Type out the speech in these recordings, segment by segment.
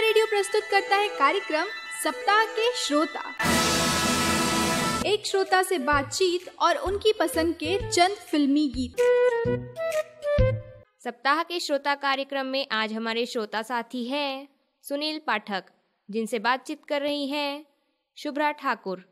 Radio प्रस्तुत करता है कार्यक्रम सप्ताह के श्रोता। एक श्रोता से बातचीत और उनकी पसंद के चंद फिल्मी गीत। सप्ताह के श्रोता कार्यक्रम में आज हमारे श्रोता साथी हैं सुनील पाठक, जिनसे बातचीत कर रही हैं शुभ्रा ठाकुर।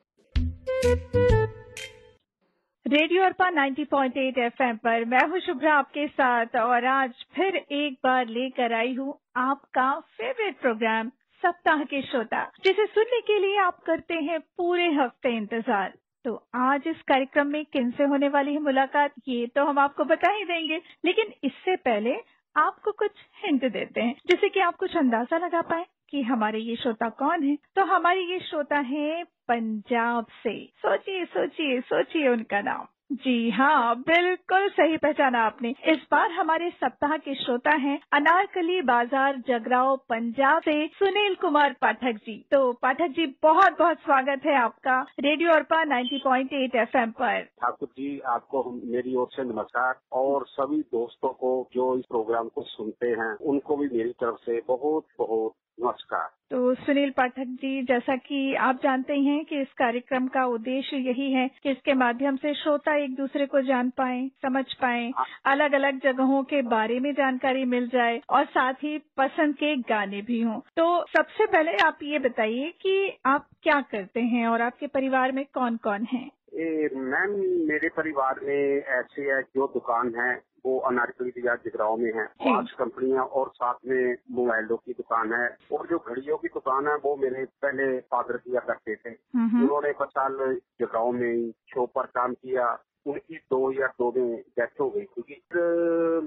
रेडियो अर्पा 90.8 एफएम पर मैं हूँ शुभ्रा आपके साथ, और आज फिर एक बार लेकर आई हूँ आपका फेवरेट प्रोग्राम सप्ताह के श्रोता, जिसे सुनने के लिए आप करते हैं पूरे हफ्ते इंतजार। तो आज इस कार्यक्रम में किनसे होने वाली है मुलाकात, ये तो हम आपको बता ही देंगे, लेकिन इससे पहले आपको कुछ हिंट देते हैं जिससे कि आप कुछ अंदाजा लगा पाए कि हमारे ये श्रोता कौन है। तो हमारे ये श्रोता है पंजाब से। सोचिए सोचिए सोचिए उनका नाम। जी हाँ, बिल्कुल सही पहचाना आपने। इस बार हमारे सप्ताह के श्रोता हैं अनारकली बाजार जगराओं पंजाब से सुनील कुमार पाठक जी। तो पाठक जी, बहुत बहुत स्वागत है आपका रेडियो अर्पा 90.8 एफएम पर। ठाकुर जी, आपको मेरी ओर से नमस्कार, और सभी दोस्तों को जो इस प्रोग्राम को सुनते हैं उनको भी मेरी तरफ से बहुत बहुत नमस्कार। तो सुनील पाठक जी, जैसा कि आप जानते ही हैं कि इस कार्यक्रम का उद्देश्य यही है कि इसके माध्यम से श्रोता एक दूसरे को जान पाएं, समझ पाएं, अलग अलग जगहों के बारे में जानकारी मिल जाए और साथ ही पसंद के गाने भी हों। तो सबसे पहले आप ये बताइए कि आप क्या करते हैं और आपके परिवार में कौन कौन है? मैम, मेरे परिवार में ऐसे है, जो दुकान है वो अनारकली बाजार जगराओं में है, 5 कंपनियां और साथ में मोबाइलों की दुकान है। और जो घड़ियों की दुकान है वो मेरे पहले फादर किया करते थे। उन्होंने 5 साल जगराओं में शॉप पर काम किया। उनकी 2002 में डेथ हो गई, क्योंकि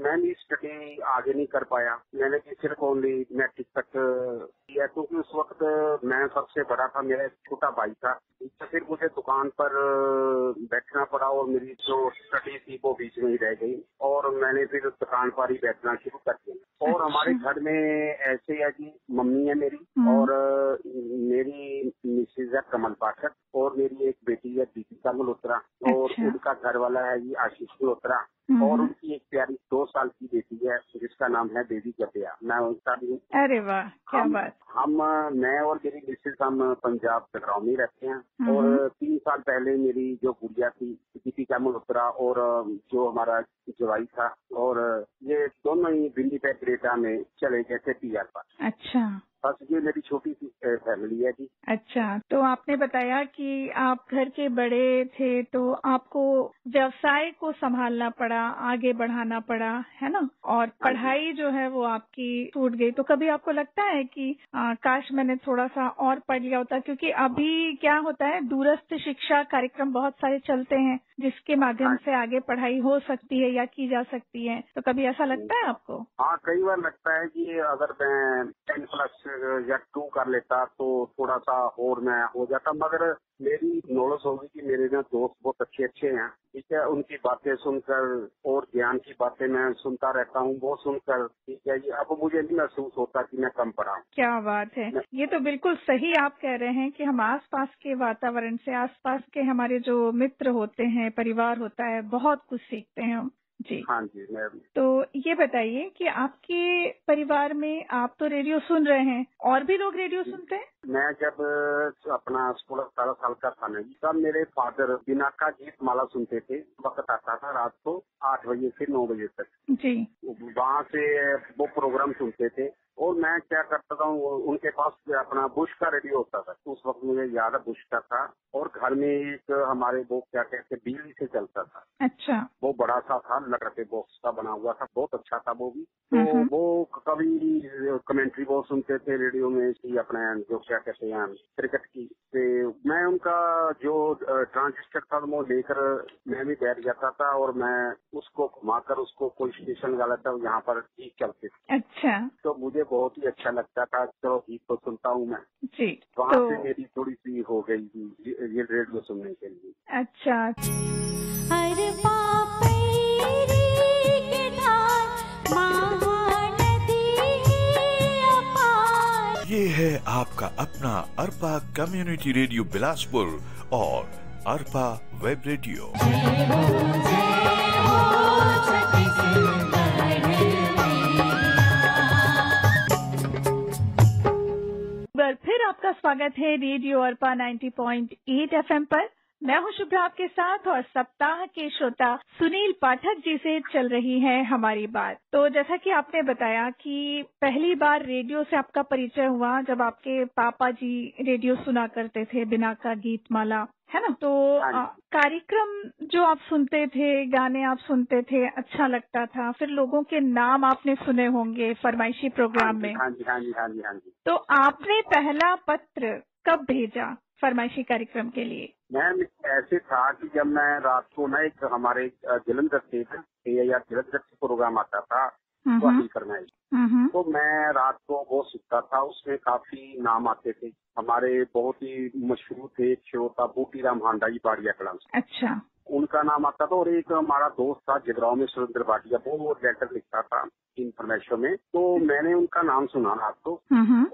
मैंने स्टडी आगे नहीं कर पाया। मैंने सिर्फ ओनली मैट्रिक तक किया, क्योंकि उस वक्त मैं सबसे बड़ा था, मेरा एक छोटा भाई था। तो फिर मुझे दुकान पर बैठना पड़ा और मेरी जो स्टडी थी वो बीच में ही रह गई, और मैंने फिर दुकान पर ही बैठना शुरू कर दिया। और हमारे घर में ऐसे है कि मम्मी है मेरी, और मेरी मिसेज है कमल पाठक, और मेरी एक बेटी है दीपिका मल्होत्रा, और उनका घर वाला है ये आशीष मल्होत्रा, और उनकी एक प्यारी 2 साल की बेटी है जिसका नाम है बेबी गपिया। मैं उनका भी। अरे वाह, क्या बात। मैं और मेरी मिसेज हम पंजाब जगराओं में रहते हैं, और 3 साल पहले मेरी जो गुड़िया थी दीपिका मल्होत्रा और जो हमारा जवाई था, और ये दोनों ही विनिपेग ग्रेटा में चले गए थे PR पर। अच्छा, बस ये मेरी छोटी सी फैमिली है जी। अच्छा, तो आपने बताया कि आप घर के बड़े थे, तो आपको व्यवसाय को संभालना पड़ा, आगे बढ़ाना पड़ा, है ना, और पढ़ाई जो है वो आपकी छूट गई। तो कभी आपको लगता है कि काश मैंने थोड़ा सा और पढ़ लिया होता? क्योंकि अभी क्या होता है, दूरस्थ शिक्षा कार्यक्रम बहुत सारे चलते हैं जिसके माध्यम से आगे पढ़ाई हो सकती है या की जा सकती है। तो कभी ऐसा लगता है आपको? हाँ, कई बार लगता है कि अगर मैं 10+ या 2 कर लेता तो थोड़ा सा और मैं हो जाता, मगर मेरी नॉलेज होगी कि मेरे ना दोस्त बहुत अच्छे हैं, ठीक है। उनकी बातें सुनकर और ज्ञान की बातें मैं सुनता रहता हूँ, वो सुनकर, ठीक है, ये अब मुझे नहीं महसूस होता कि मैं कम पढ़ा हूँ। क्या बात है, ये तो बिल्कुल सही आप कह रहे हैं कि हम आसपास के वातावरण से, आसपास के हमारे जो मित्र होते हैं, परिवार होता है, बहुत कुछ सीखते हैं हम। जी हाँ जी मैम। तो ये बताइए कि आपके परिवार में, आप तो रेडियो सुन रहे हैं, और भी लोग रेडियो सुनते हैं? मैं जब अपना 16-17 साल का था नहीं, तब मेरे फादर बिना का गीत माला सुनते थे। वक्त आता था रात को 8 बजे से 9 बजे तक जी, वहाँ से वो प्रोग्राम सुनते थे। और मैं क्या करता था, उनके पास अपना बुश का रेडियो होता था, उस वक्त मुझे याद है बुश का था, और घर में एक हमारे वो क्या कहते बिजली से चलता था। अच्छा, वो बड़ा सा था, लकड़ के बॉक्स का बना हुआ था, बहुत अच्छा था वो भी। तो वो कभी कमेंट्री वो सुनते थे रेडियो में कि अपने जो क्या कहते हैं क्रिकेट की। तो मैं उनका जो ट्रांजिस्टर था वो लेकर मैं भी बैठ जाता था, और मैं उसको घुमाकर उसको कोई स्टेशन डाला था, यहाँ पर गीत चलते थे। अच्छा, तो मुझे बहुत ही अच्छा लगता था, चलो गीत तो सुनता हूँ मैं जी। वहाँ से मेरी थोड़ी सी हो गई ये रेडियो सुनने के लिए। अच्छा, अरे ये है आपका अपना अर्पा कम्युनिटी रेडियो बिलासपुर और अर्पा वेब रेडियो। स्वागत है रेडियो अर्पा 90.8 FM पर। मैं हूं शुभ्रा आपके साथ और सप्ताह के श्रोता सुनील पाठक जी से चल रही है हमारी बात। तो जैसा कि आपने बताया कि पहली बार रेडियो से आपका परिचय हुआ जब आपके पापा जी रेडियो सुना करते थे, बिना का गीत माला, है ना? तो कार्यक्रम जो आप सुनते थे, गाने आप सुनते थे, अच्छा लगता था। फिर लोगों के नाम आपने सुने होंगे फरमाइशी प्रोग्राम में। हाँ जी। तो आपने पहला पत्र कब भेजा फरमाइशी कार्यक्रम के लिए? मैम ऐसे था कि जब मैं रात को ना एक हमारे जलंधर से या जलंधर से प्रोग्राम आता था फरमाइश, तो मैं रात को वो सुनता था। उसमें काफी नाम आते थे। हमारे बहुत ही मशहूर थे श्रोता बूटीराम हांडा जी बाड़िया कलाम से। अच्छा। उनका नाम आता था। और एक हमारा दोस्त था जगराव में सुरेंद्र भाटिया, वो लेटर लिखता था इन्फॉर्मेशन में। तो मैंने उनका नाम सुना रात को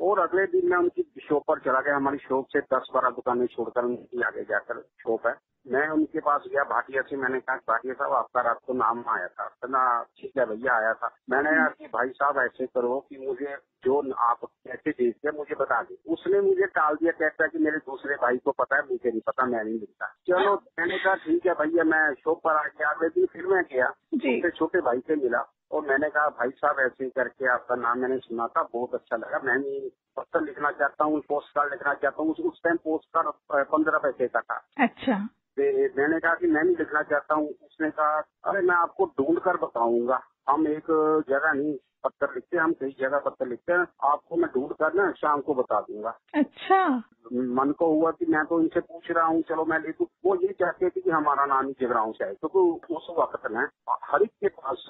और अगले दिन मैं उनकी शॉप पर चला गया। हमारी शॉप से 10-12 दुकानें छोड़कर उनकी आगे जाकर शॉप है, मैं उनके पास गया भाटिया से। मैंने कहा भाटिया साहब आपका रात को नाम आया था। कहना ठीक है भैया आया था। मैंने कहा कि भाई साहब ऐसे करो कि मुझे जो आप कैसे भेजते मुझे बता दे। उसने मुझे टाल दिया, कहता है कि मेरे दूसरे भाई को पता है, मुझे नहीं पता, मैं नहीं लिखता। चलो मैंने कहा ठीक है भैया। मैं शॉप पर आ गया। अगले दिन फिर मैं गया, उसके छोटे भाई से मिला और मैंने कहा भाई साहब ऐसे करके आपका नाम मैंने सुना था, बहुत अच्छा लगा। मैं भी पत्र लिखना चाहता हूँ, पोस्ट कार्ड लिखना चाहता हूँ। उस टाइम पोस्ट कार्ड 15 पैसे का था। अच्छा। मैंने कहा कि मैं भी लिखना चाहता हूँ। उसने कहा अरे मैं आपको ढूंढ कर बताऊंगा, हम एक जगह नहीं पत्र लिखते, हम कई जगह पत्र लिखते हैं, आपको मैं ढूंढ कर ना शाम को बता दूंगा। अच्छा। मन को हुआ कि मैं तो इनसे पूछ रहा हूँ, चलो मैं लिखूं। वो ये चाहते थे कि हमारा नाम ही जगराऊं से आए, क्योंकि उस वक्त में हर एक के पास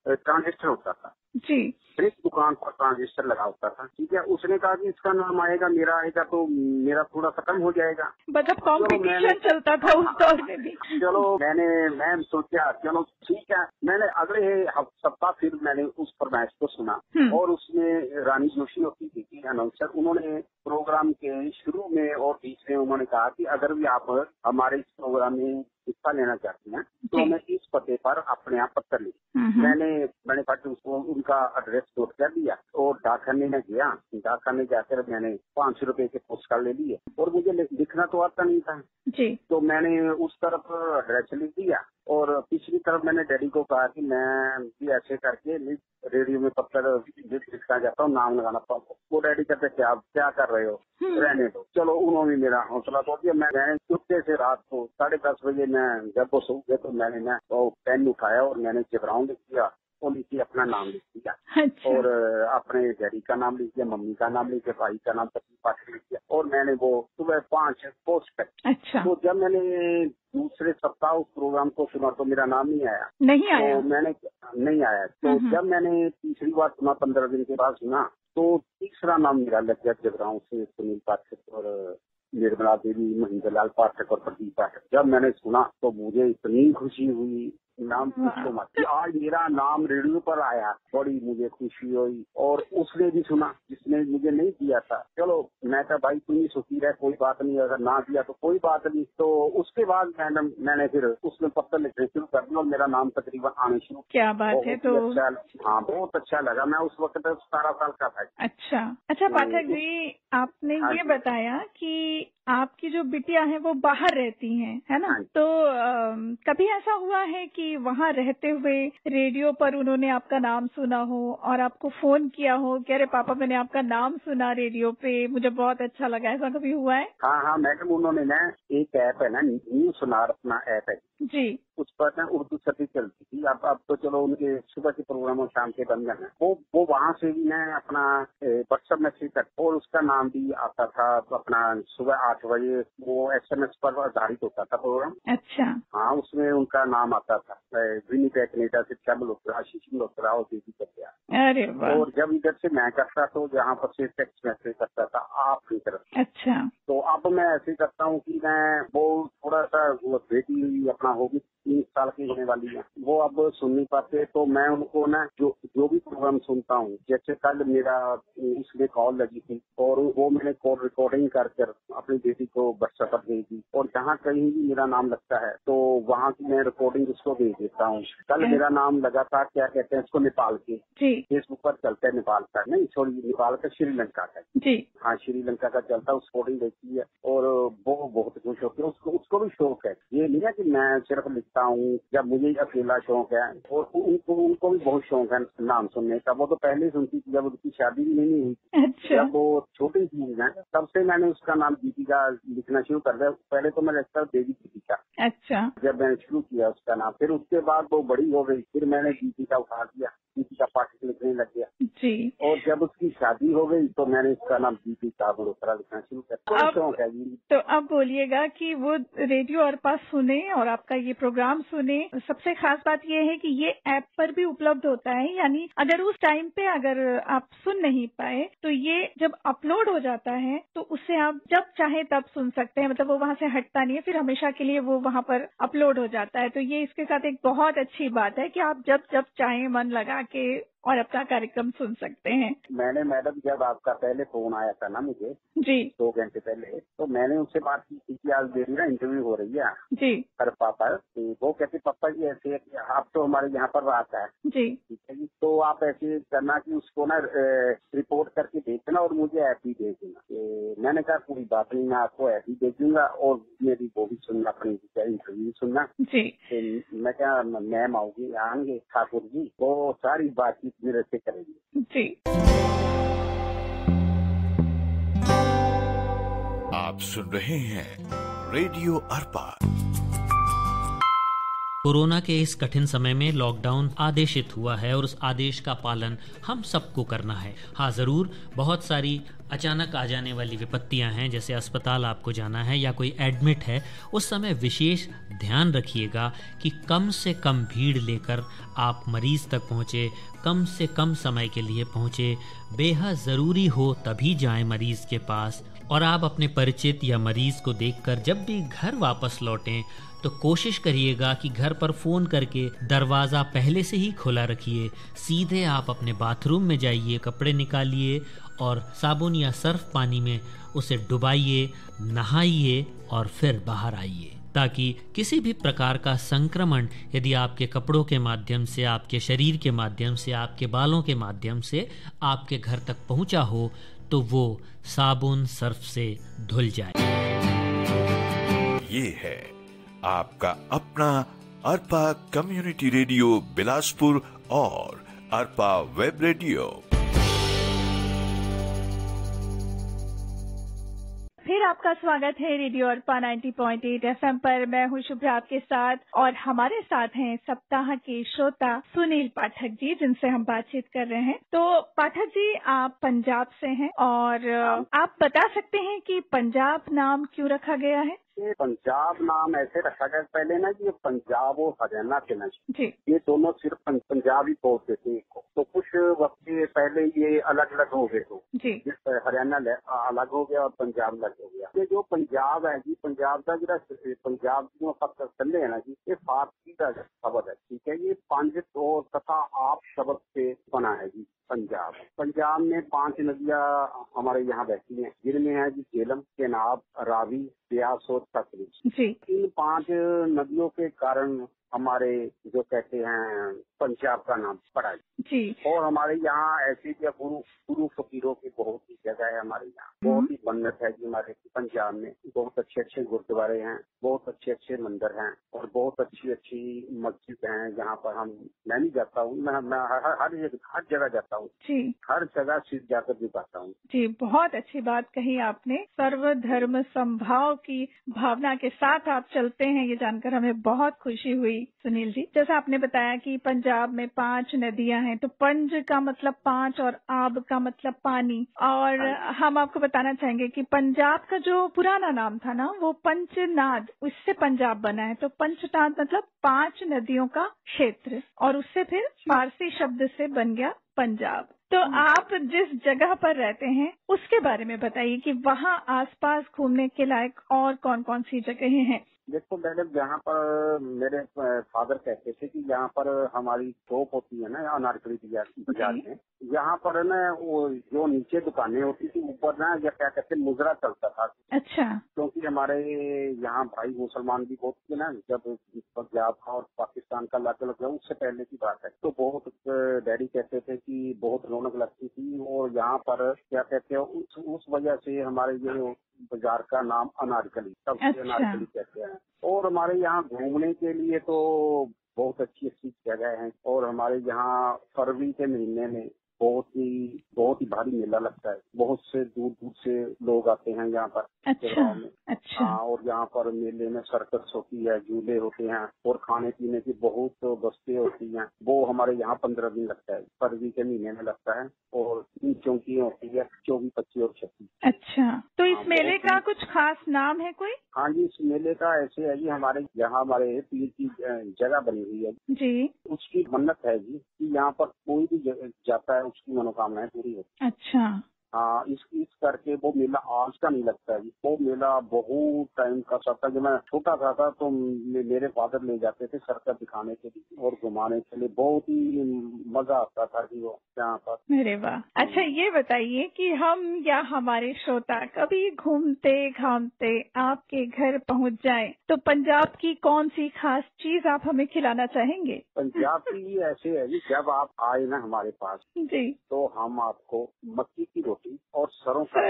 ट्रांजिस्टर होता था जी। एक दुकान पर ट्रांजिस्टर लगा होता था। ठीक है। उसने कहा कि इसका नाम आएगा, मेरा आएगा, तो मेरा थोड़ा खत्म हो जाएगा। मतलब कॉम्पिटिशन चलता था उस दौर में भी। चलो मैं सोचा चलो ठीक है। मैंने अगले सप्ताह फिर मैंने उस फरमाइश को सुना और उसमें रानी जोशी होती थी अनाउंसर। उन्होंने प्रोग्राम के शुरू में और बीच में उन्होंने कहा कि अगर भी आप हमारे इस प्रोग्राम में हिस्सा लेना चाहती हैं तो हमें इस पते पर अपने आप पत्र लिखें। मैंने कहा उसको उनका एड्रेस नोट कर दिया और डाकखाने में गया। डाकखाने जाकर मैंने 500 रुपए के पोस्ट कार्ड ले लिए और मुझे लिखना तो आता नहीं था जी। तो मैंने उस तरफ एड्रेस लिख दिया और पिछली तरफ मैंने डैडी को कहा कि मैं भी ऐसे करके रेडियो में पत्र लिखना चाहता हूँ, नाम लगाना पड़ता। वो डैडी कहते क्या कर रहे हो, रहने दो। चलो उन्होंने मेरा हौसला तोड़ दिया। मैं चुपके से रात को 10:30 बजे मैं जब वो सो गए तो मैंने पेन उठाया और मैंने जगराऊं लिख दिया और नीचे अपना नाम लिख दिया। अच्छा। और अपने डैडी का नाम लिख दिया, मम्मी का नाम लिख दिया, भाई का नाम पाठक लिख दिया और मैंने वो सुबह 5 पोस्ट कर। अच्छा। तो जब मैंने दूसरे सप्ताह उस प्रोग्राम को सुना तो मेरा नाम नहीं आया। तो मैंने नहीं आया। तो जब मैंने तीसरी बार सुना 15 दिन के बाद सुना तो तीसरा नाम मेरा लग गया जगराऊं से सुनील पाठक और निर्मला देवी, महेंद्र लाल पाठक और प्रदीप पाठक। जब मैंने सुना तो मुझे इतनी खुशी हुई, नाम पूछो मत। आज मेरा नाम रेडियो पर आया, बड़ी मुझे खुशी हुई। और उसने भी सुना जिसने मुझे नहीं दिया था। चलो मैं कहा भाई तुम ही सुखी रहे, कोई बात नहीं, अगर ना दिया तो कोई बात नहीं। तो उसके बाद मैंने फिर उसमें पत्र लिखने शुरू कर दिया और मेरा नाम तकरीबन आने शुरू। क्या बात है। तो हाँ बहुत अच्छा लगा। मैं उस वक्त 17 साल का था। अच्छा पाठक जी, आपने ये बताया कि आपकी जो बिटिया है वो बाहर रहती हैं, है ना? तो कभी ऐसा हुआ है कि वहाँ रहते हुए रेडियो पर उन्होंने आपका नाम सुना हो और आपको फोन किया हो कि अरे पापा मैंने आपका नाम सुना रेडियो पे, मुझे बहुत अच्छा लगा, ऐसा कभी हुआ है? हाँ मैडम, उन्होंने ना एक ऐप है ना, न्यू सुनार अपना ऐप है जी, उस पर ना उर्दू छपी चलती थी। अब तो चलो उनके सुबह के प्रोग्राम और शाम के बंद है। वो वहाँ से भी मैं अपना व्हाट्सएप मैसेज कर और उसका नाम भी आता था अपना सुबह 8 बजे। वो SMS पर आधारित होता था प्रोग्राम। अच्छा। हाँ, उसमें उनका नाम आता था विनीता कनेडा से क्या मल्होत्रा, आशीष मल्होत्रा और दीदी कटिया। अरे वाह। और जब इधर से मैं करता तो जहाँ पर से टेक्स्ट मैसेज करता था आपकी तरफ। अच्छा। तो अब मैं ऐसे करता हूँ कि मैं वो थोड़ा सा बेटी अपना होगी 3 साल की होने वाली है, वो अब सुन नहीं पाते। तो मैं उनको ना जो भी प्रोग्राम सुनता हूँ, जैसे कल मेरा इसमें कॉल लगी थी और वो मैंने कॉल रिकॉर्डिंग कर अपनी बेटी को व्हाट्सएप पर भेज दी। और जहाँ कहीं भी मेरा नाम लगता है तो वहाँ की मैं रिकॉर्डिंग उसको भेज देता हूँ। कल मेरा नाम लगा था, क्या कहते हैं इसको, नेपाल के फेसबुक पर चलता है, नेपाल का नहीं, सॉरी नेपाल का, श्रीलंका का जी, हाँ श्रीलंका का चलता है, उस फोटो देखी है और वो बहुत खुश होती है। उसको भी शौक है, ये नहीं है कि मैं सिर्फ लिखता हूँ या मुझे अकेला शौक है, और उनको भी बहुत शौक है नाम सुनने का। वो तो पहले ही सुनती थी, जब उसकी शादी भी नहीं हुई, जब वो छोटी थी ना, तब से मैंने उसका नाम दीपिका लिखना शुरू कर दिया। पहले तो मैं लिखता देवी दीपिका, अच्छा, जब मैंने शुरू किया उसका नाम, फिर उसके बाद वो बड़ी हो गई, फिर मैंने दीपिका उठा दिया, दीपिका पाठक लिखने लग गया जी। और जब उसकी शादी हो गई तो मैंने इसका नाम दीपिका मल्होत्रा लिखना शुरू कर दिया। शौक है जी। तो अब बोलिएगा कि वो रेडियो अर्पा सुने और आपका ये प्रोग्राम सुने। सबसे खास बात ये है कि ये ऐप पर भी उपलब्ध होता है, यानी अगर उस टाइम पे अगर आप सुन नहीं पाए तो ये जब अपलोड हो जाता है तो उसे आप जब चाहे तब सुन सकते हैं, मतलब वो वहाँ से हटता नहीं है, फिर हमेशा के लिए वो वहाँ पर अपलोड हो जाता है। तो ये इसके साथ एक बहुत अच्छी बात है कि आप जब जब चाहें मन लगा के और अपना कार्यक्रम सुन सकते हैं। मैंने मैडम, जब आपका पहले फोन आया था ना मुझे जी 2 घंटे पहले, तो मैंने उससे बात की थी आज मेरी ना इंटरव्यू हो रही है जी अर्पा पर। तो वो कहते पापा जी ऐसे है कि आप तो हमारे यहाँ पर रहता है जी, ठीक है जी, तो आप ऐसे करना कि उसको ना रिपोर्ट करके भेजना और मुझे ऐप ही भेज देना। मैंने कहा कोई बात नहीं, मैं आपको ऐप ही भेजूंगा और मेरी वो भी सुनना, अपनी इंटरव्यू सुनना जी। मैं क्या, मैम आओगी, आएंगे ठाकुर जी, वो सारी बातचीत मेरे से करेंगे जी। आप सुन रहे हैं रेडियो अर्पा। कोरोना के इस कठिन समय में लॉकडाउन आदेशित हुआ है और उस आदेश का पालन हम सबको करना है। हाँ ज़रूर, बहुत सारी अचानक आ जाने वाली विपत्तियां हैं, जैसे अस्पताल आपको जाना है या कोई एडमिट है, उस समय विशेष ध्यान रखिएगा कि कम से कम भीड़ लेकर आप मरीज तक पहुँचे, कम से कम समय के लिए पहुँचे। बेहद ज़रूरी हो तभी जाएं मरीज के पास। और आप अपने परिचित या मरीज को देखकर जब भी घर वापस लौटें तो कोशिश करिएगा कि घर पर फ़ोन करके दरवाज़ा पहले से ही खुला रखिए। सीधे आप अपने बाथरूम में जाइए, कपड़े निकालिए और साबुन या सर्फ पानी में उसे डुबाइए, नहाइए और फिर बाहर आइए, ताकि किसी भी प्रकार का संक्रमण यदि आपके कपड़ों के माध्यम से, आपके शरीर के माध्यम से, आपके बालों के माध्यम से आपके घर तक पहुंचा हो तो वो साबुन सर्फ से धुल जाए। ये है आपका अपना अर्पा कम्युनिटी रेडियो बिलासपुर और अर्पा वेब रेडियो। फिर आपका स्वागत है रेडियो अर्पा 90.8 FM पर। मैं हूं शुभ्रा आपके साथ और हमारे साथ हैं सप्ताह के श्रोता सुनील पाठक जी, जिनसे हम बातचीत कर रहे हैं। तो पाठक जी, आप पंजाब से हैं और आप बता सकते हैं कि पंजाब नाम क्यों रखा गया है? ये पंजाब नाम ऐसे रखा गया पहले ना कि ये पंजाब और हरियाणा के ना जी, ये दोनों सिर्फ पंजाब ही बोलते थे। तो कुछ वक्त के पहले ये अलग अलग हो गए जी, हरियाणा अलग हो गया और पंजाब अलग हो गया। ये जो पंजाब है जी, पंजाब का जो पंजाब चल है ना जी, ये फारसी का शब्द है, ठीक है। ये 5 और तथा आप शब्द से बना है जी पंजाब। पंजाब में 5 नदियां हमारे यहाँ बहती हैं, जिनमें है जी झेलम, केनाब, रावी, ब्यास और सतलुज जी। इन 5 नदियों के कारण हमारे जो कहते हैं पंजाब का नाम पड़ा जी। और हमारे यहाँ ऐसी गुरु फकीरों की बहुत ही जगह है हमारे यहाँ, बहुत ही मन्नत है जी। हमारे पंजाब में बहुत अच्छे अच्छे गुरुद्वारे हैं, बहुत अच्छे अच्छे मंदिर हैं और बहुत अच्छी अच्छी मस्जिद हैं, जहाँ पर मैं नहीं जाता हूँ, मैं हर जगह जाता हूँ जी, हर जगह सिर्फ जाकर भी पाता हूँ जी। बहुत अच्छी बात कही आपने, सर्वधर्म समभाव की भावना के साथ आप चलते हैं, ये जानकर हमें बहुत खुशी हुई सुनील जी। जैसा आपने बताया कि पंजाब में 5 नदियां हैं, तो पंज का मतलब 5 और आब का मतलब पानी। और हम आपको बताना चाहेंगे कि पंजाब का जो पुराना नाम था ना, वो पंचनाद, उससे पंजाब बना है। तो पंचनाद मतलब 5 नदियों का क्षेत्र, और उससे फिर फारसी शब्द से बन गया पंजाब। तो आप जिस जगह पर रहते हैं उसके बारे में बताइए कि वहाँ आसपास घूमने के लायक और कौन कौन सी जगहें हैं? देखो मैडम, यहाँ पर मेरे फादर कहते थे कि यहाँ पर हमारी शॉप होती है ना अनारकली बाजार में, यहाँ पर ना वो जो नीचे दुकानें होती थी, ऊपर ना या क्या कहते हैं मुजरा चलता था। अच्छा। क्योंकि हमारे यहाँ भाई मुसलमान भी बहुत थे ना, जब पंजाब का और पाकिस्तान का अलग अलग, उससे पहले की बात है, तो बहुत डैडी कहते थे कि बहुत रौनक लगती थी। और यहाँ पर क्या कहते हैं, उस वजह से हमारे ये बाजार का नाम अनारकली, सबसे अच्छा। अनारकली कहते हैं। और हमारे यहाँ घूमने के लिए तो बहुत अच्छी अच्छी जगह है। और हमारे यहाँ फरवरी के महीने में बहुत ही भारी मेला लगता है। बहुत से दूर दूर से लोग आते हैं यहाँ पर। अच्छा। अच्छा। हाँ, और यहाँ पर मेले में सर्कस होती है, झूले होते हैं और खाने पीने की बहुत बस्तें होती हैं। वो हमारे यहाँ 15 दिन लगता है, फरवरी के महीने में लगता है। और 3 चौकियाँ होती है, 24, 25 और 26। अच्छा, तो इस मेले का कुछ खास नाम है कोई? हाँ जी, इस मेले का ऐसे है जी, हमारे यहाँ हमारे पीर की जगह बनी हुई है जी। उसकी मन्नत है जी कि यहाँ पर कोई भी जाता है उसकी मनोकामनाएं पूरी होती है। अच्छा। हाँ, इस करके वो मेला आज का नहीं लगता है। वो मेला बहुत टाइम का था। जब मैं छोटा था तो मेरे फादर ले जाते थे सर्कस दिखाने के लिए और घुमाने के लिए। बहुत ही मजा आता था जी वो यहाँ पर। अरे वाह। अच्छा, ये बताइए कि हम या हमारे श्रोता कभी घूमते घामते आपके घर पहुँच जाए तो पंजाब की कौन सी खास चीज आप हमें खिलाना चाहेंगे? पंजाब की ऐसे है जी, जब आप आए ना हमारे पास जी, तो हम आपको मक्की की रोटी और सरों का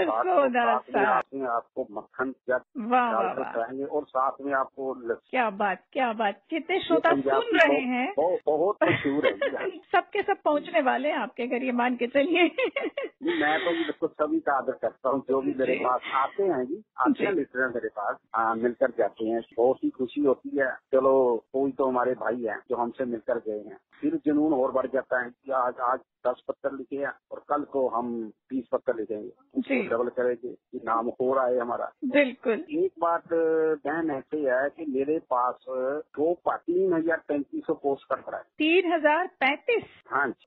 साथ में आपको मक्खन डालकर खिलाएंगे और साथ में आपको लस्सी। क्या बात, क्या बात। कितने श्रोता सुन रहे हैं। बहुत मशहूर है। सबके सब पहुंचने वाले हैं आपके घर, ये मान के चलिए। मैं तो सभी का आदर करता हूँ, जो भी मेरे पास आते हैं जी, आते हैं लिटरेचर मेरे पास, मिलकर जाते हैं। बहुत ही खुशी होती है। चलो, कोई तो हमारे भाई हैं जो हमसे मिलकर गए हैं। फिर जुनून और बढ़ जाता है कि आज 10 पत्थर लिखे हैं और कल को हम 20 पत्थर लिखेंगे, उसको डबल करेंगे, नाम हो रहा है हमारा। बिल्कुल। एक बात बहन ऐसे है कि मेरे पास 3,035 पोस्ट कर रहा है। 3,035? हाँ जी।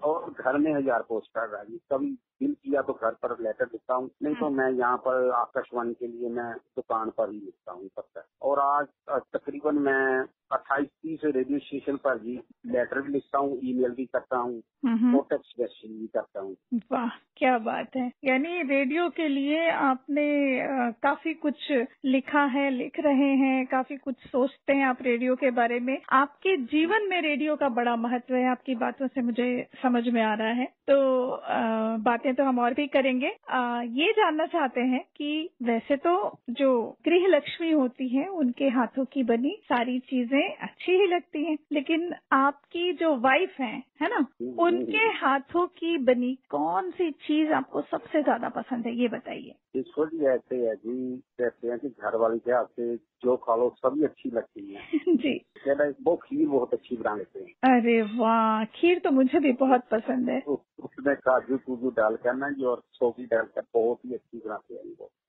और घर में 1,000 पोस्ट कर रहा है। कभी दिल किया तो घर पर लेटर लिखता हूँ, नहीं तो मैं यहाँ पर आकाशवाणी के लिए मैं दुकान पर ही लिखता हूँ पत्र। और आज तकरीबन मैं 28-30 रेडियो स्टेशन पर भी लेटर भी लिखता हूँ, ईमेल भी करता हूँ और टेक्स्ट मैसेज भी करता हूँ। वाह, क्या बात है। यानी रेडियो के लिए आपने काफी कुछ लिखा है, लिख रहे हैं, काफी कुछ सोचते हैं आप रेडियो के बारे में। आपके जीवन में रेडियो का बड़ा महत्व है, आपकी बातों से मुझे समझ में आ रहा है। तो बातें तो हम और भी करेंगे। ये जानना चाहते हैं कि वैसे तो जो गृह लक्ष्मी होती है उनके हाथों की बनी सारी चीजें अच्छी ही लगती हैं, लेकिन आपकी जो वाइफ है ना, उनके हाथों की बनी कौन सी चीज आपको सबसे ज्यादा पसंद है, ये बताइए। ऐसे है जी, कहते हैं कि घर वाली के हाथ से जो खा लो सभी अच्छी लगती है। जी। वो खीर बहुत अच्छी बना लेते हैं। अरे वाह, खीर तो मुझे भी बहुत पसंद है। उसमें काजू डालकर ना जी और सोगी डालकर बहुत ही अच्छी बनाते हैं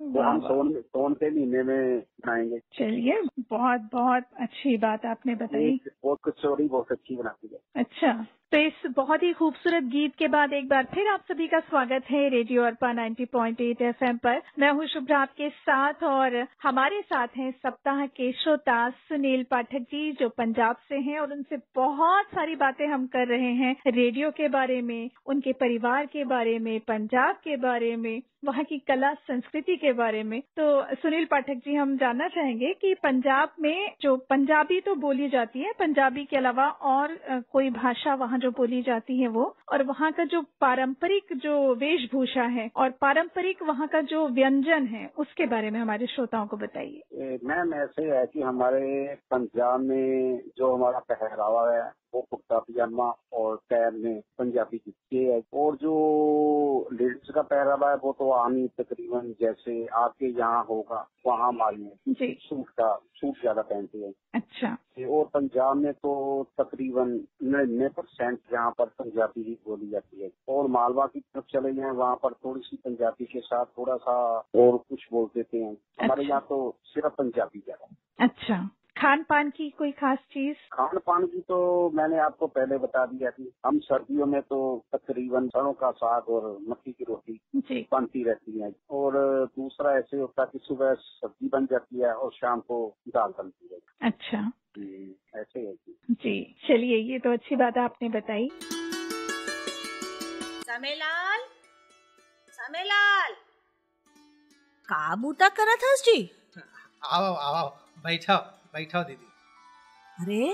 वो हम सोन के महीने में बनाएंगे। चलिए, बहुत बहुत अच्छी बात आपने बताई। वो कचौड़ी बहुत अच्छी बनाती है। अच्छा, तो इस बहुत ही खूबसूरत गीत के बाद एक बार फिर आप सभी का स्वागत है रेडियो अर्पा 90.8 FM पर। मैं हूँ शुभ्रा आपके साथ और हमारे साथ हैं सप्ताह के श्रोता सुनील पाठक जी, जो पंजाब से हैं और उनसे बहुत सारी बातें हम कर रहे हैं रेडियो के बारे में, उनके परिवार के बारे में, पंजाब के बारे में, वहाँ की कला संस्कृति के बारे में। तो सुनील पाठक जी, हम जानना चाहेंगे कि पंजाब में जो पंजाबी तो बोली जाती है, पंजाबी के अलावा और कोई भाषा वहाँ जो बोली जाती है वो, और वहाँ का जो पारंपरिक जो वेशभूषा है और पारंपरिक वहाँ का जो व्यंजन है, उसके बारे में हमारे श्रोताओं को बताइए। मैम, ऐसे है कि हमारे पंजाब में जो हमारा पहरावा है वो कुर्ता पजामा और पैर में पंजाबी जुत्ते है। और जो लेडीज का पहरावा है वो तो आम ही तकरीबन जैसे आपके यहाँ होगा वहाँ हमारी सूट ज्यादा पहनते हैं। अच्छा। और पंजाब में तो तकरीबन 99% यहाँ पर पंजाबी ही बोली जाती है। और मालवा की तरफ चले जाएं, वहाँ पर थोड़ी सी पंजाबी के साथ थोड़ा सा और कुछ बोल देते हैं। हमारे यहाँ तो सिर्फ पंजाबी ज्यादा। अच्छा, खान पान की कोई खास चीज? खान पान की तो मैंने आपको पहले बता दिया थी। हम सर्दियों में तो तकरीबन सरसों का साग और मक्की की रोटी जी। बनती रहती है। और दूसरा ऐसे होता है कि सुबह सब्जी बन जाती है और शाम को दाल बनती है। अच्छा ऐसे है जी। चलिए, ये तो अच्छी बात आपने बताई। समेलाल, समेलाल, का बूता करत हस जी? आओ आओ, बैठाओ दीदी। अरे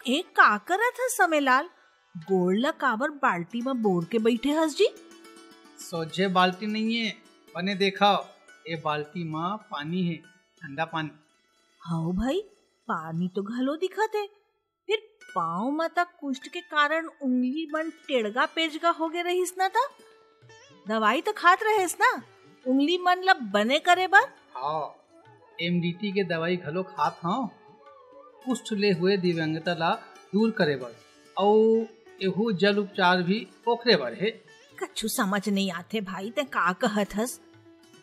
एक का करत हस समेलाल? गोड़ काबर बाल्टी में बोर के बैठे हस जी? सोझे बाल्टी नहीं है, बने देखो, ये बाल्टी में पानी है, ठंडा पानी। हाँ भाई, पानी तो घलो दिखत है। फिर पाँव में तक कुष्ठ के कारण उंगली मन टेढ़गा पेजगा हो गए रहीस ना था? दवाई तो खात रहेस ना उंगली मन ला बने करे बर? हाँ, MDT के दवाई घलो खात हाँ, कुष्ठ ले हुए दिव्यांगता ला दूर करे बर, और एहू जल उपचार भी ओखरे बर है। कछु समझ नहीं आते भाई, ते का कहत हस?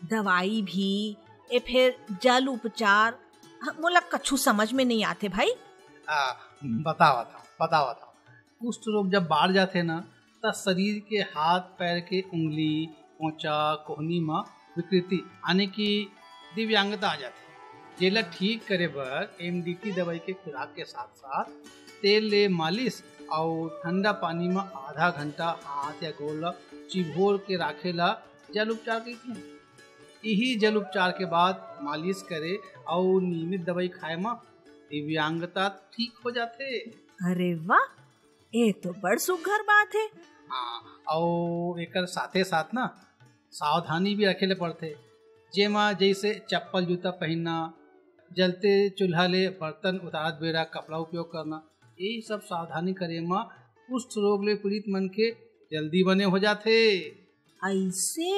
दवाई भी ए फिर जल उपचार, मोला कछु समझ में नहीं आते भाई। बताओ। कुष्ठ रोग जब बढ़ जाते ना, तब शरीर के हाथ पैर के उंगली पोंचा कोहनी में विकृति आने की दिव्यांगता आ जाती है। जेला ठीक करे बर MDT दवाई के खुराक के साथ साथ तेल ले मालिश और ठंडा पानी में आधा घंटा हाथ या गोला चिभोर के राखेला जल उपचार के। यही जल उपचार के बाद मालिश करे और नियमित दवाई खाए में दिव्यांगता ठीक हो जाते। अरे वाह, ये तो बड़ सुघर बात है। हाँ, और एकर साथे साथ ना सावधानी भी रखे ले पड़ते, जेमा जैसे चप्पल जूता पहनना, जलते चूल्हा ले बर्तन उतारत बेरा कपड़ा उपयोग करना, यही सब सावधानी करे में कुष्ठ रोग ले पीड़ित मन के जल्दी बने हो जाते। ऐसे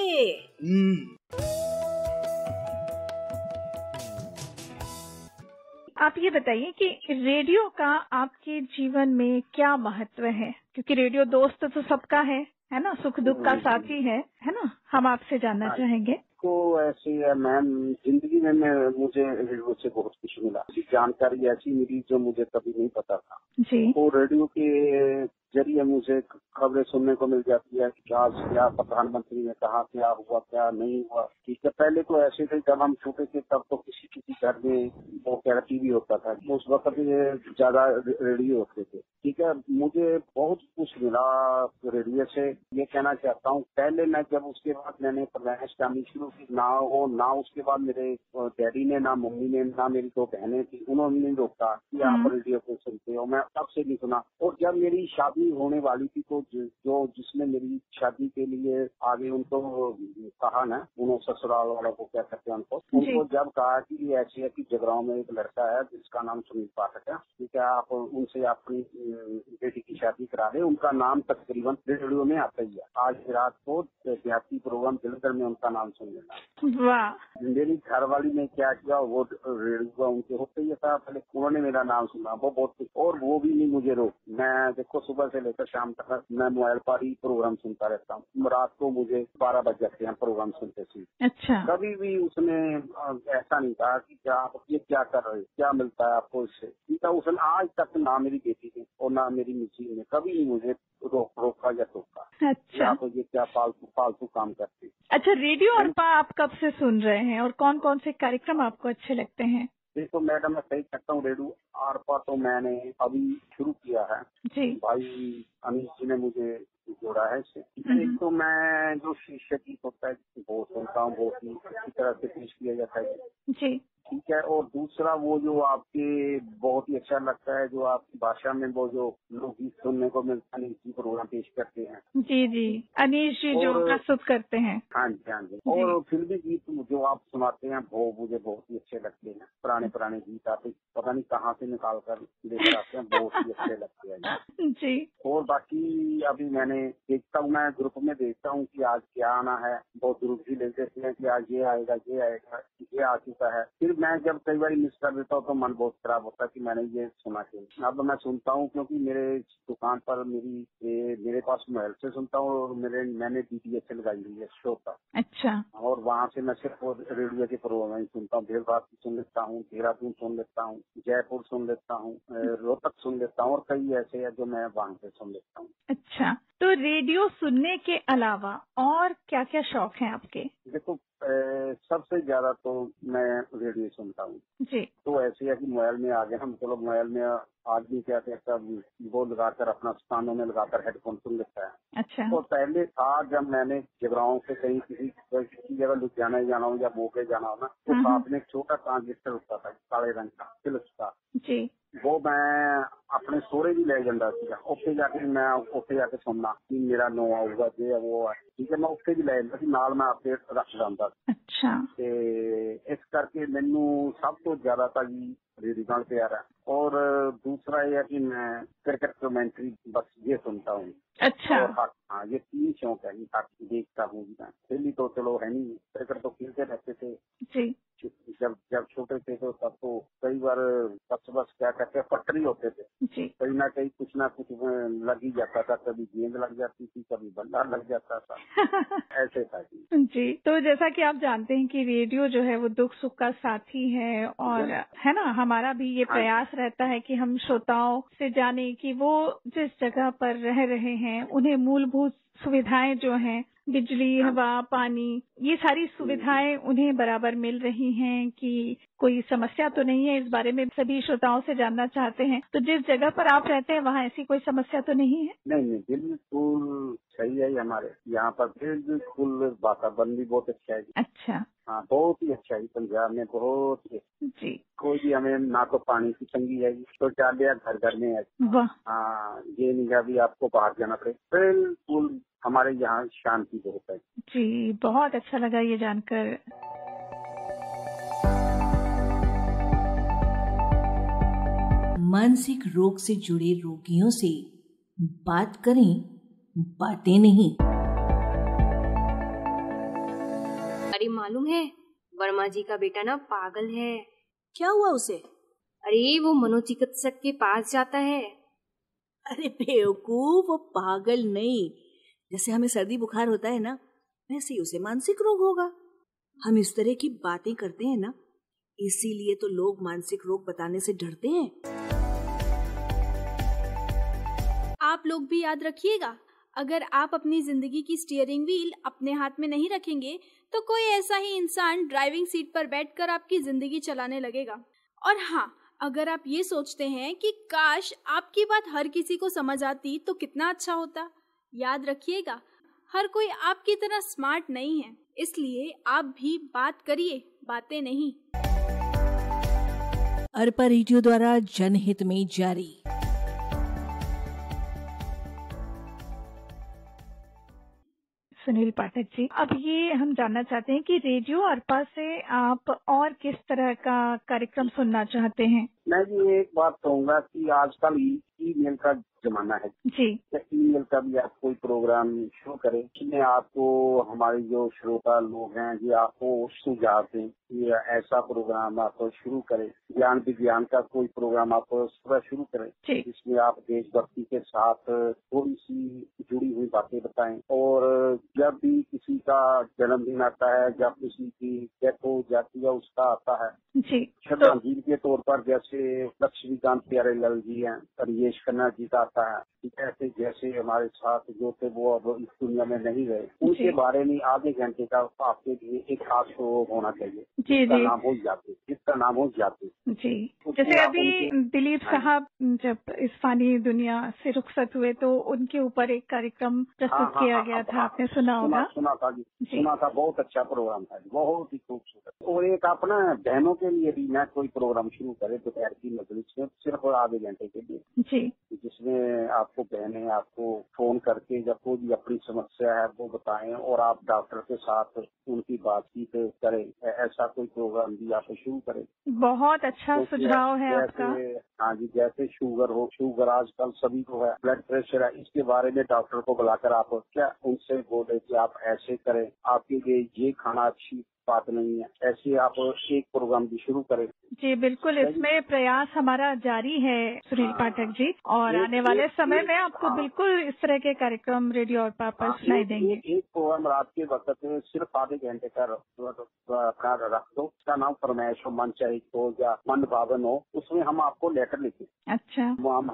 आप ये बताइए कि रेडियो का आपके जीवन में क्या महत्व है? क्योंकि रेडियो दोस्त तो सबका है ना, सुख दुख का साथी है ना? हम आपसे जानना चाहेंगे। तो ऐसी है मैम, जिंदगी में मुझे रेडियो से बहुत कुछ मिला, जानकारी ऐसी मिली जो मुझे कभी नहीं पता था जी। तो रेडियो के जरिए मुझे खबरें सुनने को मिल जाती है कि आज क्या प्रधानमंत्री ने कहा, क्या हुआ क्या नहीं हुआ। ठीक है, पहले तो ऐसे थे जब हम छोटे थे तब तो किसी घर में वो क्या टीवी होता था, उस वक्त ज्यादा रेडियो होते थे। ठीक है, मुझे बहुत कुछ मिला रेडियो से। ये कहना चाहता हूँ, पहले मैं जब उसके बाद मैंने प्रयास करनी शुरू की, ना उसके बाद मेरे डैडी ने, ना मम्मी ने, ना मेरी दो बहनें थी, उन्होंने नहीं रोका कि आप रेडियो को सुनते हो। मैं तब से नहीं सुना। और जब मेरी शादी होने वाली थी तो जिसने मेरी शादी के लिए आगे उनको कहा ना, उन्होंने ससुराल वालों को क्या कहते हैं उनको जब कहा कि ऐसी है कि जगरांव में एक लड़का है जिसका नाम सुनील पाठक है, ठीक है, आप उनसे अपनी बेटी की शादी करा दे। उनका नाम तकरीबन रेडियो में आता ही है। आज रात को देहाती प्रोग्राम जलंधर में उनका नाम सुन लेना। वाह। मेरी घरवाली ने क्या किया, वो रेडियो उनके होते ही था, पहले उन्होंने मेरा नाम सुना, वो बहुत कुछ, और वो भी नहीं मुझे रोक। मैं देखो सुबह से लेकर शाम तक मैं मोबाइल पर ही प्रोग्राम सुनता रहता हूँ। रात को मुझे 12 बज जाते हैं प्रोग्राम सुनते सुनते। अच्छा। कभी भी उसने ऐसा नहीं कहा कि क्या आप ये क्या कर रहे हो, क्या मिलता है आपको इससे। उसने आज तक ना मेरी बेटी ने और ना मेरी मिसी ने कभी नहीं मुझे रोका या टोका। अच्छा। आप ये क्या फालतू काम करते। अच्छा, रेडियो अरपा आप कब से सुन रहे हैं और कौन कौन से कार्यक्रम आपको अच्छे लगते हैं? देखो मैडम, मैं सही कहता हूँ, रेडियो आरपा तो मैंने अभी शुरू किया है जी। भाई अनिश जी ने मुझे जोड़ा है इससे। एक तो मैं जो शीर्षक गीत होता है वो सुनता हूँ, बहुत ही अच्छी तरह से पेश किया जाता है जी। ठीक है। और दूसरा वो जो आपके बहुत ही अच्छा लगता है, जो आपकी भाषा में वो जो लोकगीत सुनने को मिलता है, इसी प्रोग्राम पेश करते हैं। जी जी, अनीश जी जो प्रस्तुत करते हैं। हाँ जी। और फिल्मी गीत जो आप सुनाते हैं वो मुझे बहुत ही अच्छे लगते हैं। पुराने गीत आते पता नहीं कहाँ से निकाल कर लेकर आते हैं, बहुत ही अच्छे लगते हैं जी। और बाकी अभी मैंने देखता हूँ, मैं ग्रुप में देखता हूँ कि आज क्या आना है। बहुत ग्रुप भी ले देते हैं कि आज ये आएगा ये आ चुका है। फिर मैं जब कई बार मिस कर देता हूँ तो मन बहुत खराब होता है कि मैंने ये सुना क्यों। अब मैं सुनता हूँ क्योंकि मेरे दुकान पर मेरे पास मोबाइल से सुनता हूँ और मैंने DTH से लगाई हुई है श्रोता। अच्छा। और वहाँ से मैं सिर्फ रेडियो के प्रोग्राम ही सुनता हूँ। देर सुन लेता हूँ, देहरादून सुन लेता हूँ, जयपुर सुन लेता हूँ, रोहतक सुन लेता हूँ और कई ऐसे हैं जो मैं वहाँ से सुन लेता हूँ। अच्छा, तो रेडियो सुनने के अलावा और क्या क्या शौक हैं आपके? देखो सबसे ज्यादा तो मैं रेडियो सुनता हूँ जी। तो ऐसे है कि मोबाइल में आ गए हम, चलो मोबाइल में आदमी क्या कहता है वो लगाकर अपना कानों में लगाकर हेडफोन सुन लेता है। अच्छा। तो पहले था जब मैंने जगराओं से कहीं किसी जगह लुधियाना जाना हो या मोके जाना हो ना, तो साथ में एक छोटा ट्रांजिस्टर होता था काले रंग का फिलिप्स का। जी। वो मैं अपने सोरे भी ले जाता था, उत्थे जाके सुनना कि मेरा नो आऊगा जे वो है, ठीक है, मैं उत्थे भी ले जाता नाल मैं अपडेट रख जाता। अच्छा। ते इस करके मैनू सब तो ज्यादा था जी रेडियो नाल प्यार है। और दूसरा ये है कि मैं क्रिकेट कमेंट्री बस ये सुनता हूँ। अच्छा। और हाँ ये 3 शौक है जी, हॉकी देखता हूँ जी मैं। पहली तो चलो है नहीं, क्रिकेट तो खेलते रहते थे जी। जब छोटे थे तो तब तो कई बार बस क्या कहते हैं पटरी होते थे जी। कहीं ना कहीं कुछ ना कुछ लग ही जाता था, कभी गेंद लग जाती थी, कभी बल्ला लग जाता था ऐसे था जी। जी, तो जैसा कि आप जानते हैं कि रेडियो जो है वो दुख सुख का साथी है और है ना, हमारा भी ये प्रयास रहता है कि हम श्रोताओं से जाने कि वो जिस जगह पर रह रहे हैं उन्हें मूलभूत सुविधाएं जो हैं, बिजली, हवा, पानी, ये सारी सुविधाएं उन्हें बराबर मिल रही हैं कि कोई समस्या तो नहीं है। इस बारे में सभी श्रोताओं से जानना चाहते हैं। तो जिस जगह पर आप रहते हैं वहाँ ऐसी कोई समस्या तो नहीं है? नहीं, बिल्कुल सही है हमारे यहाँ पर, बिल्कुल वातावरण भी बहुत अच्छा है। अच्छा। हाँ बहुत ही अच्छा है पंजाब में, बहुत ही जी। कोई भी हमें ना तो पानी की तंगी है, शौचालय घर घर में है। वाह। हाँ ये नहीं है अभी आपको बाहर जाना पड़े, बिल्कुल हमारे यहाँ शांति बहुत है। जी, बहुत अच्छा लगा ये जानकर। मानसिक रोग से जुड़े रोगियों से बात करें, बातें नहीं। अरे मालूम है, वर्मा जी का बेटा ना पागल है। क्या हुआ उसे? अरे वो मनोचिकित्सक के पास जाता है। अरे बेवकूफ, वो पागल नहीं। जैसे हमें सर्दी बुखार होता है ना, वैसे ही उसे मानसिक रोग होगा। हम इस तरह की बातें करते हैं ना, इसीलिए तो लोग मानसिक रोग बताने से डरते हैं। आप लोग भी याद रखिएगा, अगर आप अपनी जिंदगी की स्टीयरिंग व्हील अपने हाथ में नहीं रखेंगे तो कोई ऐसा ही इंसान ड्राइविंग सीट पर बैठकर आपकी जिंदगी चलाने लगेगा। और हाँ, अगर आप ये सोचते हैं कि काश आपकी बात हर किसी को समझ आती तो कितना अच्छा होता, याद रखिएगा हर कोई आपकी तरह स्मार्ट नहीं है, इसलिए आप भी बात करिए, बातें नहीं। अरपा रेडियो द्वारा जनहित में जारी। सुनील पाठक जी, अब ये हम जानना चाहते हैं कि रेडियो अरपा से आप और किस तरह का कार्यक्रम सुनना चाहते हैं? मैं जी एक बात कहूँगा कि आजकल ईमेल का जमाना है जी। ईमेल का भी आप कोई प्रोग्राम शुरू करें, इसमें आपको हमारे जो श्रोता लोग हैं ये आपको सुझाव दें कि ऐसा प्रोग्राम आप शुरू करें। ज्ञान विज्ञान का कोई प्रोग्राम आप सुबह शुरू करें जिसमें आप देशभक्ति के साथ थोड़ी सी जुड़ी हुई बातें बताएं। और जब भी किसी का जन्मदिन आता है, जब किसी की डेथ हो जाती है, उसका आता है जी, श्रद्धांजलि के तौर पर, जैसे लक्ष्मीकांत प्यारेलाल जी हैं, रमेश खन्ना जी का आता है, ऐसे जैसे हमारे साथ जो थे वो अब इस दुनिया में नहीं रहे, उनके बारे में आधे घंटे का आपके लिए एक खास शो होना चाहिए जिसका नाम हो जाते जी। जैसे अभी दिलीप साहब जब इस फानी दुनिया से रुखसत हुए तो उनके ऊपर एक कार्यक्रम प्रस्तुत किया गया था, आपने सुना होगा? सुना था, बहुत अच्छा प्रोग्राम था, बहुत ही खूबसूरत। और एक अपना बहनों के लिए भी मैं कोई प्रोग्राम शुरू करे दोपहर की मजलिस में, सिर्फ आधे घंटे के लिए जी, जिसमें आपको बहनें आपको फोन करके जब कोई भी अपनी समस्या है वो बताएं और आप डॉक्टर के साथ उनकी बातचीत करें, ऐसा कोई प्रोग्राम भी आप शुरू करें। बहुत अच्छा सुझाव है आपका। हाँ जी, जैसे शुगर आजकल सभी को है, ब्लड प्रेशर है, इसके बारे में डॉक्टर को बुलाकर आप क्या उनसे बोले कि आप ऐसे करें, आपके लिए ये खाना अच्छी बात नहीं है, ऐसे आप एक प्रोग्राम भी शुरू करें। जी बिल्कुल, इसमें प्रयास हमारा जारी है सुनील पाठक जी, और आने वाले समय में आपको बिल्कुल इस तरह के कार्यक्रम रेडियो और पर सुनाई देंगे। एक प्रोग्राम रात के वक्त में सिर्फ आधे घंटे का अपना रख दो, उसका नाम फरमाइश हो, मन चाहिए हो या मन भावन हो, उसमें हम आपको लेटर लिखें। अच्छा।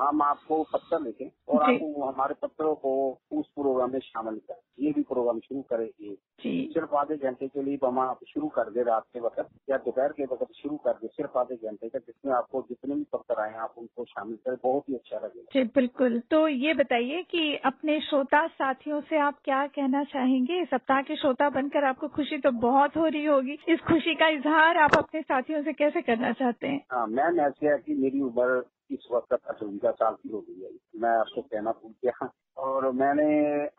हम आपको पत्र लिखें और आप हमारे पत्रों को उस प्रोग्राम में शामिल करें। ये भी प्रोग्राम शुरू करेंगे। सिर्फ आधे घंटे के लिए हम आप शुरू कर दे रात के वक्त या दोपहर के वक्त शुरू कर दे, सिर्फ आधे घंटे का, जिसमें आपको जितने भी पत्र आए आप उनको शामिल करें, बहुत ही अच्छा लगेगा। जी बिल्कुल। तो ये बताइए कि अपने श्रोता साथियों से आप क्या कहना चाहेंगे? सप्ताह के श्रोता बनकर आपको खुशी तो बहुत हो रही होगी, इस खुशी का इजहार आप अपने साथियों से कैसे करना चाहते हैं? हाँ, मैम ऐसे है कि मेरी उम्र इस वक्त 58 साल की हो गई है, मैं आपको कहना भूल गया, और मैंने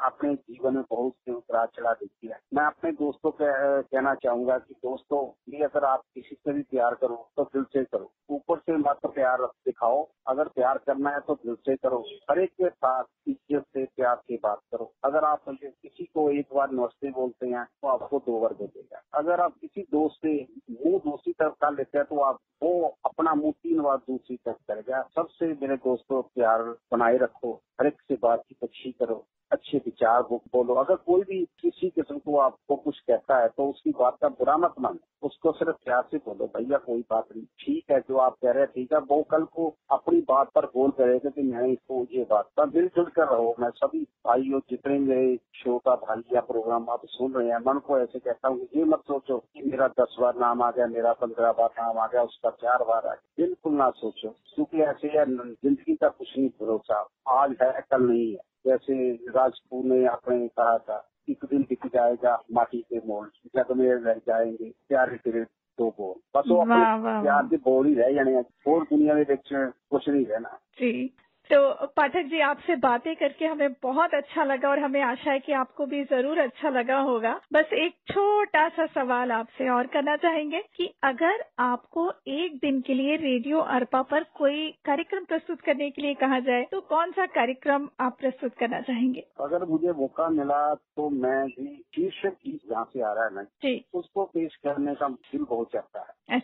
अपने जीवन में बहुत से उतार चढ़ाव देखी है। मैं अपने दोस्तों को कहना चाहूंगा कि दोस्तों, ये अगर आप किसी से भी प्यार करो तो दिल से करो, ऊपर से मत प्यार दिखाओ। अगर प्यार करना है तो दिल से करो, हर एक के साथ इज्जत से प्यार से बात करो। अगर आप किसी को एक बार नमस्ते बोलते हैं तो आपको 2 बार बोलेगा। अगर आप किसी दोस्त से मुंह दूसरी तरफ कर लेते हैं तो आप वो अपना मुंह 3 बार दूसरी तरफ करेगा। सबसे मेरे दोस्तों, प्यार बनाए रखो, हर एक से बातचीत अच्छी करो, अच्छे विचार बोलो। अगर कोई भी किसी किस्म को आपको कुछ कहता है तो उसकी बात का बुरा मत मानो, उसको सिर्फ प्यार से बोलो, भैया कोई बात नहीं, ठीक है जो आप कह रहे हैं ठीक है। वो कल को अपनी बात पर गौर करेगा कि मैंने इसको ये बात का मिलजुल कर रहो। मैं सभी भाइयों, जितने मेरे शो का भाई या प्रोग्राम आप सुन रहे हैं, मन को ऐसे कहता हूँ, ये मत सोचो कि मेरा 10 बार नाम आ गया, मेरा 15 बार नाम आ गया, उसका 4 बार आ गया, बिल्कुल ना सोचो, क्योंकि ऐसे जिंदगी का कुछ नहीं भरोसा, आज है कल नहीं है। जैसे राजपूत ने आपने कहा था, एक दिन दिख जाएगा माटी के मोल, जग में रह जाएंगे प्यारे तेरे 2 बोल, बस वो अपने प्यार के बोल ही रह जाने, और दुनिया में कुछ नहीं रहना। जी, तो पाठक जी, आपसे बातें करके हमें बहुत अच्छा लगा और हमें आशा है कि आपको भी जरूर अच्छा लगा होगा। बस एक छोटा सा सवाल आपसे और करना चाहेंगे कि अगर आपको एक दिन के लिए रेडियो अरपा पर कोई कार्यक्रम प्रस्तुत करने के लिए कहा जाए तो कौन सा कार्यक्रम आप प्रस्तुत करना चाहेंगे? अगर मुझे मौका मिला तो मैं भी शीर्षक गीत जहाँ से आ रहा है ना जी, उसको पेश करने का दिल बहुत चाहता है।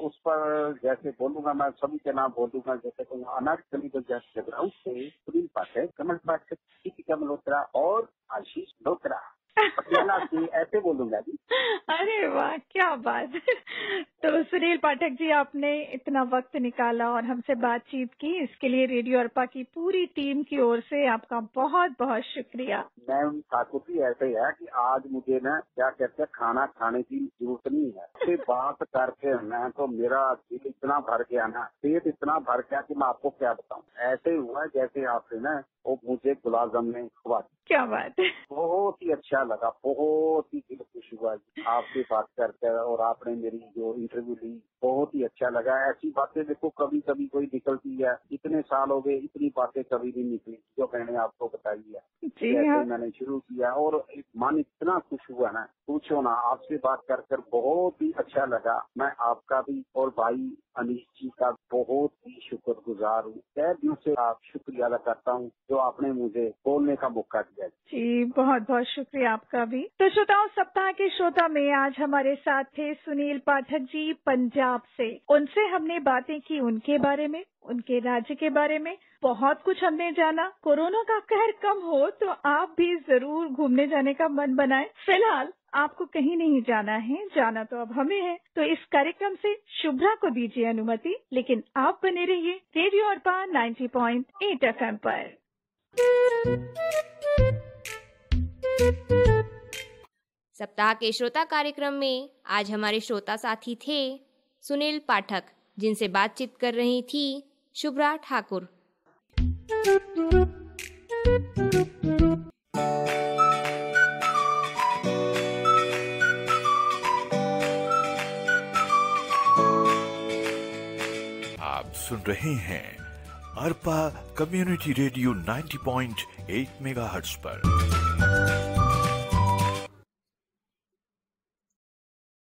उस पर जैसे बोलूंगा, मैं सभी के नाम बोलूंगा, जैसे अनारकली तो जगराऊ से सुनील पाठक, कमल पाठक, दीपिका मल्होत्रा और आशीष लोत्रा पटियाला से, ऐसे बोलूंगा जी। अरे वाह, क्या बात। तो सुनील पाठक जी, आपने इतना वक्त निकाला और हमसे बातचीत की, इसके लिए रेडियो अरपा की पूरी टीम की ओर से आपका बहुत बहुत शुक्रिया। मैम ठाकुर जी, ऐसे है कि आज मुझे ना क्या कहते हैं, खाना खाने की जरूरत नहीं है, से बात करके मैं तो मेरा दिल इतना भर गया ना, पेट इतना भर गया कि मैं आपको क्या बताऊं। ऐसे हुआ जैसे आपने ना वो मुझे गुलाब जामुन खुआ दी। क्या बात है, बहुत ही अच्छा लगा, बहुत ही दिल खुश हुआ आपसे बात करके, और आपने मेरी जो इंटरव्यू ली बहुत ही अच्छा लगा। ऐसी बातें देखो कभी कभी कोई निकलती है, इतने साल हो गए इतनी बातें कभी नहीं निकली जो मैंने आपको बताई है। जैसे मैंने शुरू किया और मन इतना खुश हुआ ना, पूछो ना, आपसे बात कर कर बहुत ही अच्छा लगा। मैं आपका भी और भाई अनीश जी का बहुत ही शुक्रगुजार हूँ। तहे दिल से आप शुक्रिया अदा करता हूँ जो आपने मुझे बोलने का मौका दिया। जी, बहुत बहुत शुक्रिया आपका भी। तो श्रोताओं, सप्ताह के श्रोता में आज हमारे साथ थे सुनील पाठक जी पंजाब से। उनसे हमने बातें की उनके बारे में, उनके राज्य के बारे में, बहुत कुछ हमने जाना। कोरोना का कहर कम हो तो आप भी जरूर घूमने जाने का मन बनाएं। फिलहाल आपको कहीं नहीं जाना है, जाना तो अब हमें है। तो इस कार्यक्रम से शुभ्रा को दीजिए अनुमति, लेकिन आप बने रहिए रेडियो अरपा 90.8 FM पर। सप्ताह के श्रोता कार्यक्रम में आज हमारे श्रोता साथी थे सुनील पाठक, जिनसे बातचीत कर रही थी शुभ्रा ठाकुर। आप सुन रहे हैं अरपा कम्युनिटी रेडियो 90.8 मेगाहर्ट्ज पर।